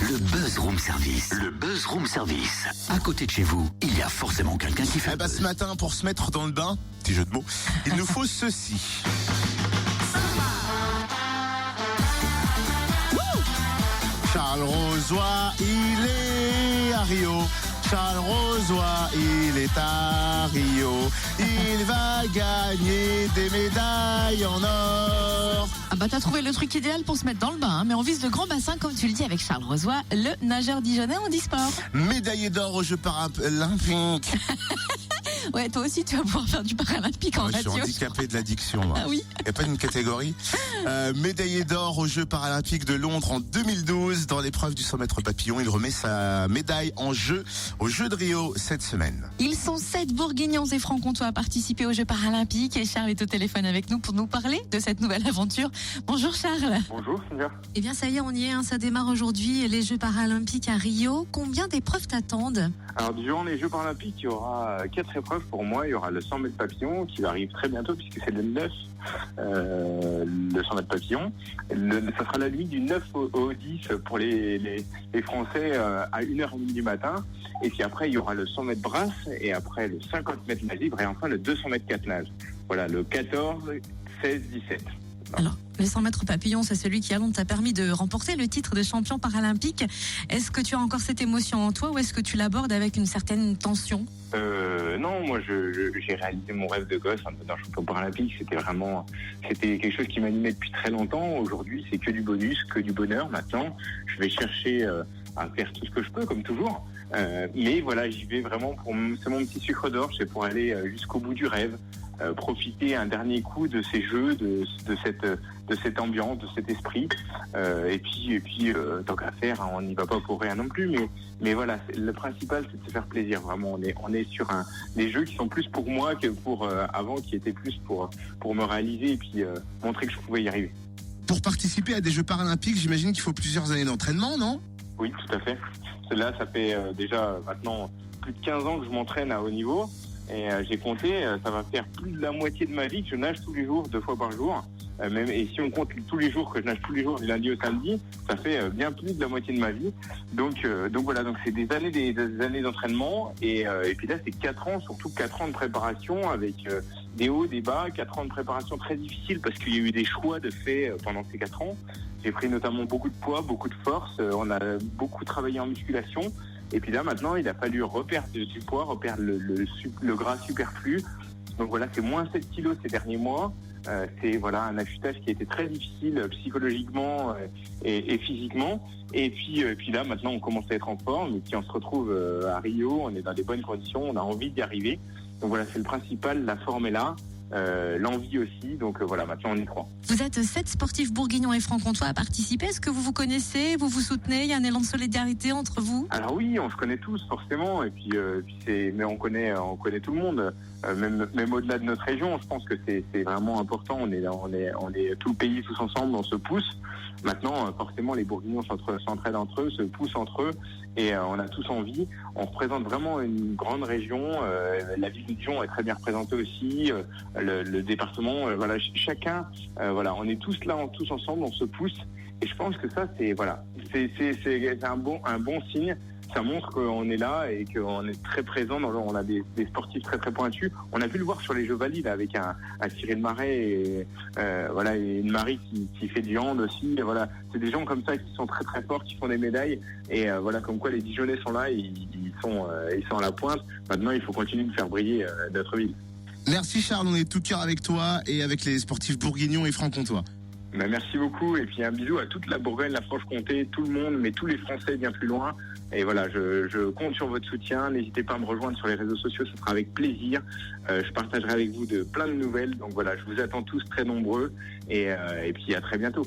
Le Buzz Room Service. Le Buzz Room Service. À côté de chez vous, il y a forcément quelqu'un qui fait. Ce matin, pour se mettre dans le bain, petit jeu de mots, il nous faut ceci. Charles Rosoy, il est à Rio. Charles Rosoy, il est à Rio. Il va gagner des médailles en or. Ah bah t'as trouvé le truc idéal pour se mettre dans le bain, hein, mais on vise le grand bassin comme tu le dis avec Charles Rosoy, le nageur dijonnais en e-sport. Médaillé d'or aux Jeux paralympiques. Ouais, toi aussi tu vas pouvoir faire du paralympique en Je suis radio. handicapé de l'addiction, moi. Ah oui. Il n'y a pas une catégorie. Médaillé d'or aux Jeux paralympiques de Londres en 2012. Dans l'épreuve du 100 mètres papillon, il remet sa médaille en jeu aux Jeux de Rio cette semaine. Ils sont 7 Bourguignons et Franc-Comtois à participer aux Jeux paralympiques et Charles est au téléphone avec nous pour nous parler de cette nouvelle aventure. Bonjour Charles. Bonjour Sylvia. Eh bien ça y est, on y est, hein, ça démarre aujourd'hui les Jeux paralympiques à Rio. Combien d'épreuves t'attendent ? Alors durant les Jeux paralympiques, il y aura 4 épreuves pour moi. Il y aura le 100 mètres papillon qui arrive très bientôt puisque c'est le 9, le 100 mètres papillon. Ça sera la nuit du 9 au 10 pour les Français à 1h30 du matin. Et puis après, il y aura le 100 mètres brasse et après le 50 mètres nage libre et enfin le 200 mètres 4 nage. Voilà, le 14, 16, 17. Alors, le 100 mètres papillon, c'est celui qui à Londres t'a permis de remporter le titre de champion paralympique. Est-ce que tu as encore cette émotion en toi ou est-ce que tu l'abordes avec une certaine tension ? Non, moi j'ai réalisé mon rêve de gosse en devenant champion paralympique. C'était quelque chose qui m'animait depuis très longtemps. Aujourd'hui, c'est que du bonus, que du bonheur. Maintenant, je vais chercher à faire tout ce que je peux, comme toujours. Mais voilà, j'y vais vraiment c'est mon petit sucre d'or, c'est pour aller jusqu'au bout du rêve. Profiter un dernier coup de ces jeux, de cette ambiance, de cet esprit. Et puis tant qu'à faire, hein, on n'y va pas pour rien non plus. Mais voilà, le principal, c'est de se faire plaisir. Vraiment, on est sur des jeux qui sont plus pour moi que pour avant, qui étaient plus pour me réaliser et puis montrer que je pouvais y arriver. Pour participer à des Jeux paralympiques, j'imagine qu'il faut plusieurs années d'entraînement, non ? Oui, tout à fait. Là, ça fait déjà maintenant plus de 15 ans que je m'entraîne à haut niveau. Et j'ai compté, ça va faire plus de la moitié de ma vie que je nage tous les jours, 2 fois par jour. Et si on compte tous les jours que je nage tous les jours du lundi au samedi, ça fait bien plus de la moitié de ma vie. Donc voilà, donc c'est des années d'entraînement et puis là c'est 4 ans, surtout 4 ans de préparation avec des hauts, des bas, 4 ans de préparation très difficile parce qu'il y a eu des choix de fait pendant ces 4 ans. J'ai pris notamment beaucoup de poids, beaucoup de force, on a beaucoup travaillé en musculation. Et puis là, maintenant, il a fallu reperdre du poids, reperdre le gras superflu. Donc voilà, c'est moins 7 kilos ces derniers mois. C'est voilà un affûtage qui a été très difficile psychologiquement et physiquement. Et puis là, maintenant, on commence à être en forme. Et puis on se retrouve à Rio, on est dans des bonnes conditions, on a envie d'y arriver. Donc voilà, c'est le principal, la forme est là. L'envie aussi, donc voilà, maintenant on y croit. Vous êtes 7 sportifs bourguignons et franc-comtois à participer. Est-ce que vous vous connaissez, vous vous soutenez, il y a un élan de solidarité entre vous ? Alors oui, on se connaît tous forcément, et puis mais on connaît tout le monde, même au-delà de notre région. Je pense que c'est vraiment important. On est tout le pays tous ensemble, on se pousse. Maintenant, forcément, les Bourguignons s'entraident entre eux, se poussent entre eux, et on a tous envie. On représente vraiment une grande région. La ville de Dijon est très bien représentée aussi. Le département, voilà, chacun, voilà, on est tous là, tous ensemble, on se pousse. Et je pense que ça, c'est un bon signe. Ça montre qu'on est là et qu'on est très présent. On a des sportifs très très pointus. On a pu le voir sur les Jeux valides avec un Cyril Marais et voilà, et une Marie qui fait du hand aussi. Et voilà, c'est des gens comme ça qui sont très très forts, qui font des médailles. Et voilà, comme quoi les Dijonnais sont là, ils sont à la pointe. Maintenant, il faut continuer de faire briller notre ville. Merci Charles, on est tout cœur avec toi et avec les sportifs bourguignons et franc-comtois. Merci beaucoup et puis un bisou à toute la Bourgogne, la Franche-Comté, tout le monde, mais tous les Français bien plus loin. Et voilà, je compte sur votre soutien. N'hésitez pas à me rejoindre sur les réseaux sociaux, ce sera avec plaisir. Je partagerai avec vous plein de nouvelles. Donc voilà, je vous attends tous très nombreux et puis à très bientôt.